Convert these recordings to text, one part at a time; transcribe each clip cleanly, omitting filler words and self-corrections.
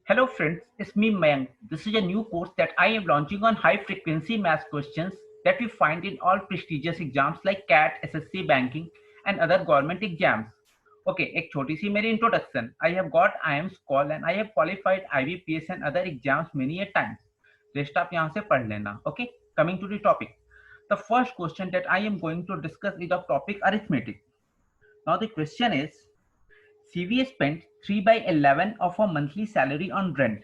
Hello friends, it's me Mayank. This is a new course that I am launching on high frequency math questions that we find in all prestigious exams like CAT, SSC, banking and other government exams. Okay, एक छोटी सी मेरी introduction. I have got IIMS call and I have qualified IBPS and other exams many a times. Rest आप यहाँ से पढ़ लेना. Okay, coming to the topic. The first question that I am going to discuss is of topic arithmetic. Now the question is, CVA spent 3 by 11 of her monthly salary on rent,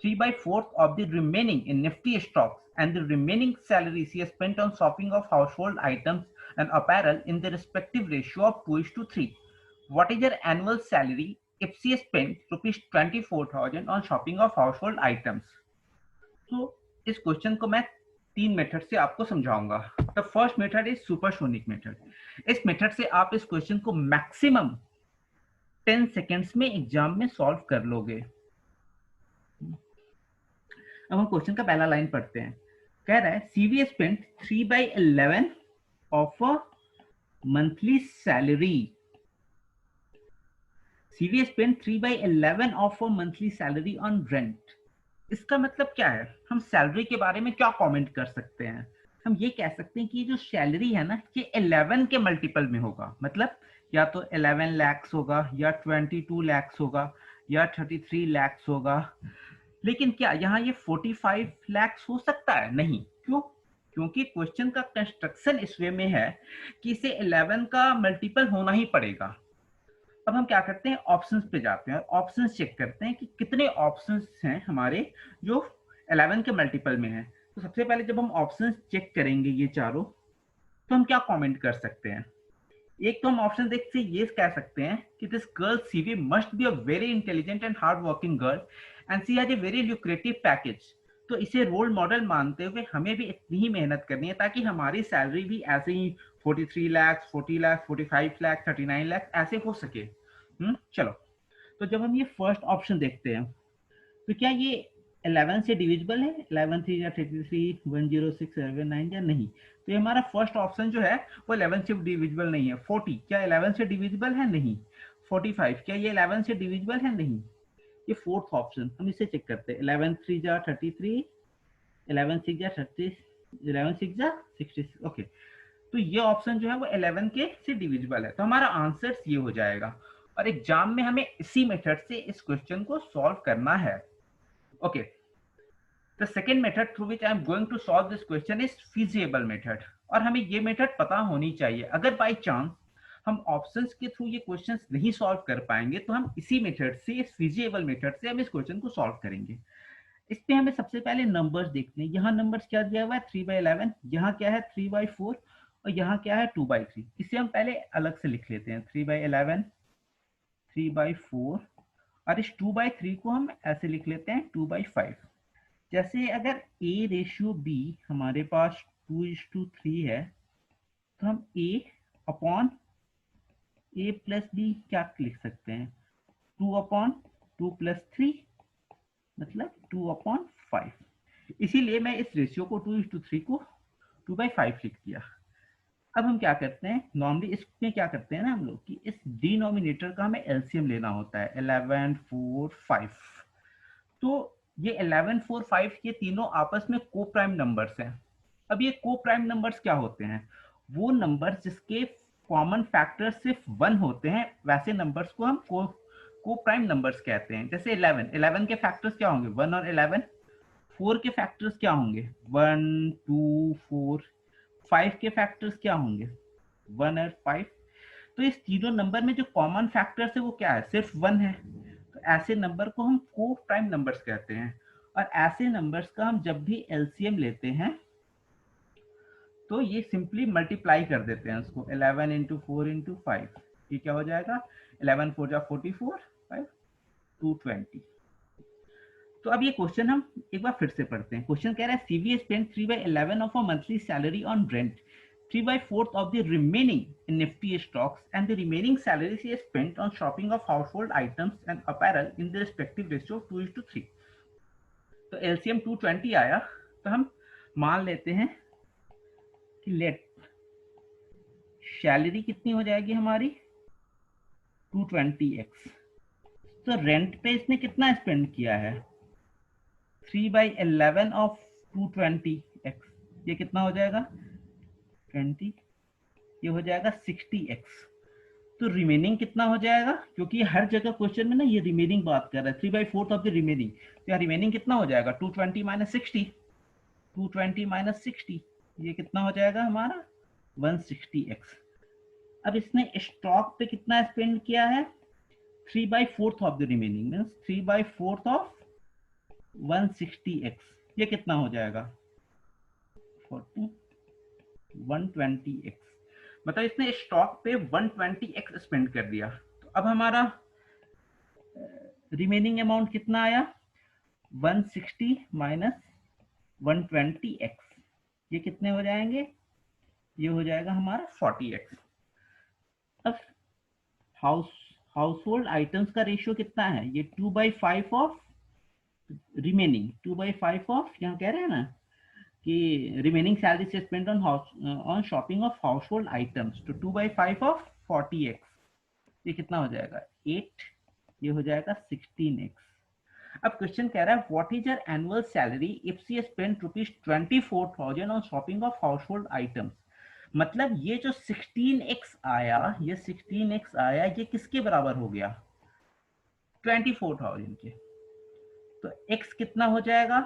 3 by 4th of the remaining in nifty stocks, and the remaining salary she spent on shopping of household items and apparel in the respective ratio of 2:3. What is her annual salary if she spent rupees 24,000 on shopping of household items? तो इस question को मैं तीन method से आपको समझाऊंगा. The first method is supersonic method. इस method से आप इस क्वेश्चन को मैक्सिमम 10 सेकेंड्स में एग्जाम में सॉल्व कर लोगे. अब हम क्वेश्चन का पहला लाइन पढ़ते हैं. कह रहा है CV spent 3 by 11 of a monthly salary. CV spent 3 by 11 of a monthly salary on rent. इसका मतलब क्या है? हम सैलरी के बारे में क्या कमेंट कर सकते हैं? हम ये कह सकते हैं कि जो सैलरी है ना, ये 11 के मल्टीपल में होगा. मतलब या तो 11 lakhs होगा, या 22 lakhs होगा, या 33 lakhs होगा. लेकिन क्या यहाँ ये 45 lakhs हो सकता है? नहीं. क्यों? क्योंकि क्वेश्चन का कंस्ट्रक्शन इस वे में है कि इसे 11 का मल्टीपल होना ही पड़ेगा. अब हम क्या करते हैं, ऑप्शंस पे जाते हैं और ऑप्शंस चेक करते हैं कि कितने ऑप्शंस हैं हमारे जो 11 के मल्टीपल में है. तो सबसे पहले जब हम ऑप्शंस चेक करेंगे ये चारों, तो हम क्या कमेंट कर सकते हैं? एक तो हम ऑप्शन देख से ये कह सकते हैं कि this girl CV must be a very intelligent and hard working girl and she has a very lucrative package. तो इसे रोल मॉडल मानते हुए हमें भी इतनी ही मेहनत करनी है ताकि हमारी सैलरी भी ऐसे ही 43 लाख, 40 लाख, 45 लाख, 39 लाख ऐसे हो सके. चलो, तो जब हम ये फर्स्ट ऑप्शन देखते हैं तो क्या ये 11 से डिविजिबल है? 11 3 या 33, 106, 79 या नहीं? तो ये हमारा फर्स्ट ऑप्शन जो है वो 11 से डिविजिबल नहीं है. 40 क्या 11 से डिविजिबल है? नहीं. 45 क्या ये 11 से डिविजिबल है? नहीं. ये फोर्थ ऑप्शन हम इसे चेक करते हैं. 11 3 जा 33, 11 6 जा 30, 11 6 जा 66. ओके, तो ये ऑप्शन जो है वो 11 के से डिविजिबल है. तो हमारा आंसर ये हो जाएगा. और एग्जाम में हमें इसी मेथड से इस क्वेश्चन को सॉल्व करना है. Okay, the second method through which I am going to solve this question is feasible method. और हमें ये मेथड पता होनी चाहिए. अगर बाय चांस हम ऑप्शंस के थ्रू ये क्वेश्चंस नहीं सॉल्व कर पाएंगे तो हम इसी मेथड से, इस फीजिएबल मेथड से हम इस क्वेश्चन को सॉल्व करेंगे. इसमें हमें सबसे पहले नंबर्स देखते हैं. यहाँ नंबर्स क्या दिया हुआ है? 3 by 11. यहाँ क्या है? 3 by 4. और यहाँ क्या है? 2 by 3. इसे हम पहले अलग से लिख लेते हैं. 3 by 11, 3 by 4. और इस 2 by 3 को हम ऐसे लिख लेते हैं 2 by 5. जैसे अगर A रेशियो B हमारे पास 2:3 है तो हम A upon A plus B क्या लिख सकते हैं? 2 अपॉन 2 प्लस 3 मतलब 2 अपॉन 5. इसीलिए मैं इस रेशियो को 2:3 को 2/5 लिख दिया. अब हम क्या करते हैं, नॉर्मली इसमें क्या करते हैं ना हम लोग कि इस डिनोमिनेटर का हमें एलसीएम लेना होता है. 11 4 5. तो ये 11 4 5 ये तीनों आपस में को प्राइम नंबर्स हैं. अब ये को प्राइम नंबर्स क्या होते हैं? वो नंबर्स जिसके कॉमन फैक्टर सिर्फ 1 होते हैं, वैसे नंबर्स को हम को प्राइम नंबर्स कहते हैं. जैसे 11 के फैक्टर्स क्या होंगे? 1 और 11. 4 के फैक्टर्स क्या होंगे? 1 2 4. 5 के फैक्टर्स क्या होंगे? 1 और 5. तो इस तीनों नंबर में जो कॉमन फैक्टर्स है वो क्या है? सिर्फ 1 है. तो ऐसे नंबर को हम को प्राइम नंबर्स कहते हैं. और ऐसे नंबर्स का हम जब भी एलसीएम लेते हैं तो ये सिंपली मल्टीप्लाई कर देते हैं उसको. 11 इंटू 4 इंटू 5. ये क्या हो जाएगा? 11 4 जा 44, 5 220. तो अब ये क्वेश्चन हम एक बार फिर से पढ़ते हैं. क्वेश्चन कह रहा है CV spend 3 by 11 of a monthly salary on rent, 3 by 4th of the remaining in nifty stocks, and the remaining salary she has spent on shopping of household items and apparel in the respective ratio of 2:3. तो LCM 220 आया. तो हम मान लेते हैं कि late salary कितनी हो जाएगी हमारी? 220x. तो रेंट पे इसने कितना स्पेंड किया है, 3/11 ऑफ 220x, ये कितना हो जाएगा 20, ये हो जाएगा 60x। तो रिमेनिंग कितना हो जाएगा, क्योंकि हर जगह क्वेश्चन में ना ये रिमेनिंग बात कर रहा है, 3/4 ऑफ द रिमेनिंग, तो यहाँ रिमेनिंग कितना हो जाएगा 220 माइनस 60, 220 माइनस 60, ये कितना हो जाएगा हमारा 160x। अब इसने स्टॉक पे कितना स्पेंड किया है, 3/4 of the remaining means 3/4 of 160x, ये कितना हो जाएगा 40 120x। मतलब इसने स्टॉक पे 120x स्पेंड कर दिया। तो अब हमारा रिमेनिंग अमाउंट कितना आया 160 माइनस 120x, ये कितने हो जाएंगे, ये हो जाएगा हमारा 40x। अब हाउस होल्ड आइटम्स का रेशियो कितना है, ये 2/5 ऑफ रिमेनिंग, 2/5 ऑफ, यहाँ कह रहे हैं ना कि रिमेनिंग सैलरी से spend on shopping of house hold items, तो 2/5 ऑफ 40x, ये कितना हो जाएगा 8, ये हो जाएगा 16x। अब क्वेश्चन कह रहा है what is your annual salary if she spend ₹24,000 on shopping of house hold items. मतलब ये जो 16x आया, ये 16x आया, ये किसके बराबर हो गया 24,000 के। तो x कितना हो जाएगा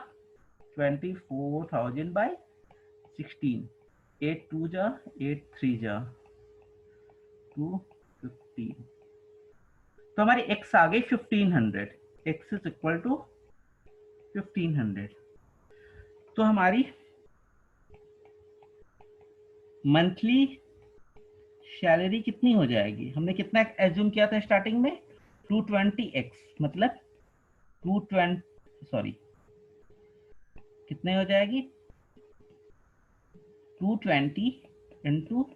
24,000 बाय 16, 8 2 जा 8 3 जा 215, तो हमारी x आ गई 1500, x इज इक्वल टू 1500। तो हमारी मंथली सैलरी कितनी हो जाएगी, हमने कितना एज्यूम किया था स्टार्टिंग में 220x, मतलब 220 सॉरी कितने हो जाएगी 220 इंटू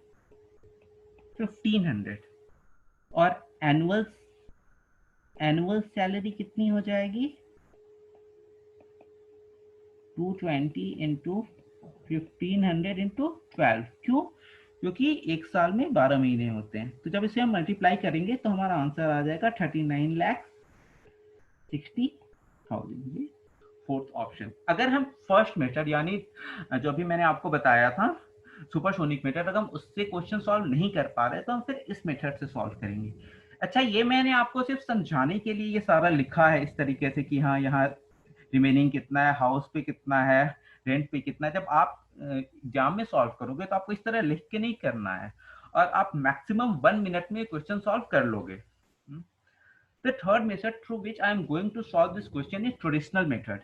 1500, और एनुअल सैलरी कितनी हो जाएगी 220 इंटू 1500 इंटू 12। क्यों, क्योंकि एक साल में 12 महीने होते हैं। तो जब इसे हम मल्टीप्लाई करेंगे तो हमारा आंसर आ जाएगा 39,60,000, ये फोर्थ ऑप्शन। अगर हम फर्स्ट मेथड यानी जो अभी मैंने आपको बताया था सुपरसोनिक मेथड, अगर हम उससे क्वेश्चन सॉल्व नहीं कर पा रहे तो हम फिर इस मेथड से सॉल्व करेंगे। अच्छा, ये मैंने आपको सिर्फ समझाने के लिए ये सारा लिखा है इस तरीके से कि हाँ यहाँ रिमेनिंग कितना है, हाउस पे कितना है, रेंट पे कितना है। जब आप एग्जाम में सॉल्व करोगे तो आपको इस तरह लिख के नहीं करना है, और आप मैक्सिमम 1 मिनट में क्वेश्चन सॉल्व कर लोगे। The third method through which I am going to solve this question is traditional method.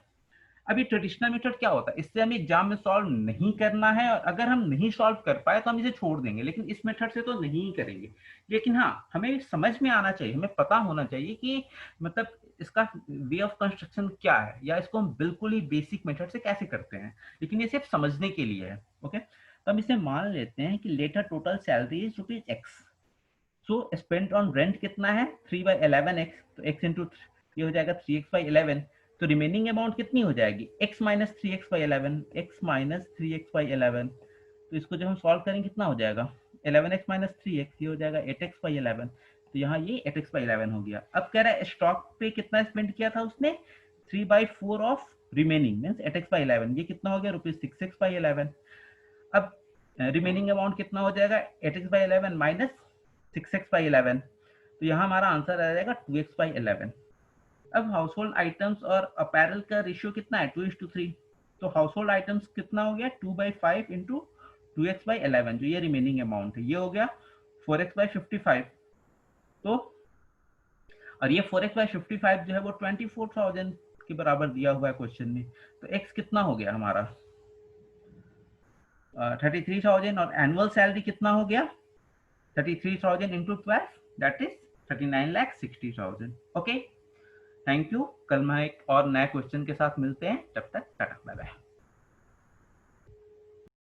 अभी ट्रेडिशनल मेथड क्या होता है, इससे हमें एग्जाम में सॉल्व नहीं करना है, और अगर हम नहीं सॉल्व कर पाए तो हम इसे छोड़ देंगे, लेकिन इस मेथड से तो नहीं करेंगे। लेकिन हाँ, हमें समझ में आना चाहिए, हमें पता होना चाहिए कि मतलब इसका वे ऑफ कंस्ट्रक्शन क्या है, या इसको हम बिल्कुल ही बेसिक मेथड से कैसे करते हैं, लेकिन ये सिर्फ समझने के लिए है। ओके, तो हम इसे मान लेते हैं कि let her total salary is ₹x। So spend on rent कितना है 3/11x, तो x इंटू ये हो जाएगा 3x/11। तो रिमेनिंग अमाउंट कितनी हो जाएगी x minus 3x/11, x minus 3x/11। तो इसको जब हम सॉल्व करेंगे कितना हो जाएगा 11x माइनस 3x, ये हो जाएगा 8x/11। तो यहाँ ये 8x/11 हो गया। अब कह रहा है स्टॉक पे कितना स्पेंड किया था उसने 3/4 ऑफ रिमेनिंग मीन्स 8x/11, ये कितना हो गया ₹6x/11। अब रिमेनिंग अमाउंट कितना हो जाएगा 8x/11 माइनस 6x/11, तो यहाँ हमारा आंसर आ जाएगा 2x/11। अब हाउस होल्ड आइटम्स और अपैरल का रेशियो कितना है 2:3। तो हाउस होल्ड आइटम्स कितना हो गया 2/5 इंटू 2x/11, जो ये रिमेनिंग अमाउंट है, ये हो गया 4x/55। तो और ये 4x/55 जो है वो 24,000 के बराबर दिया हुआ है क्वेश्चन में। तो x कितना हो गया हमारा 33,000, और एनुअल सैलरी कितना हो गया 33,000 into 12, that is 39,60,000। Okay, thank you. कल मैं एक और नए क्वेश्चन के साथ मिलते हैं, तब तक टाटा बाय बाय।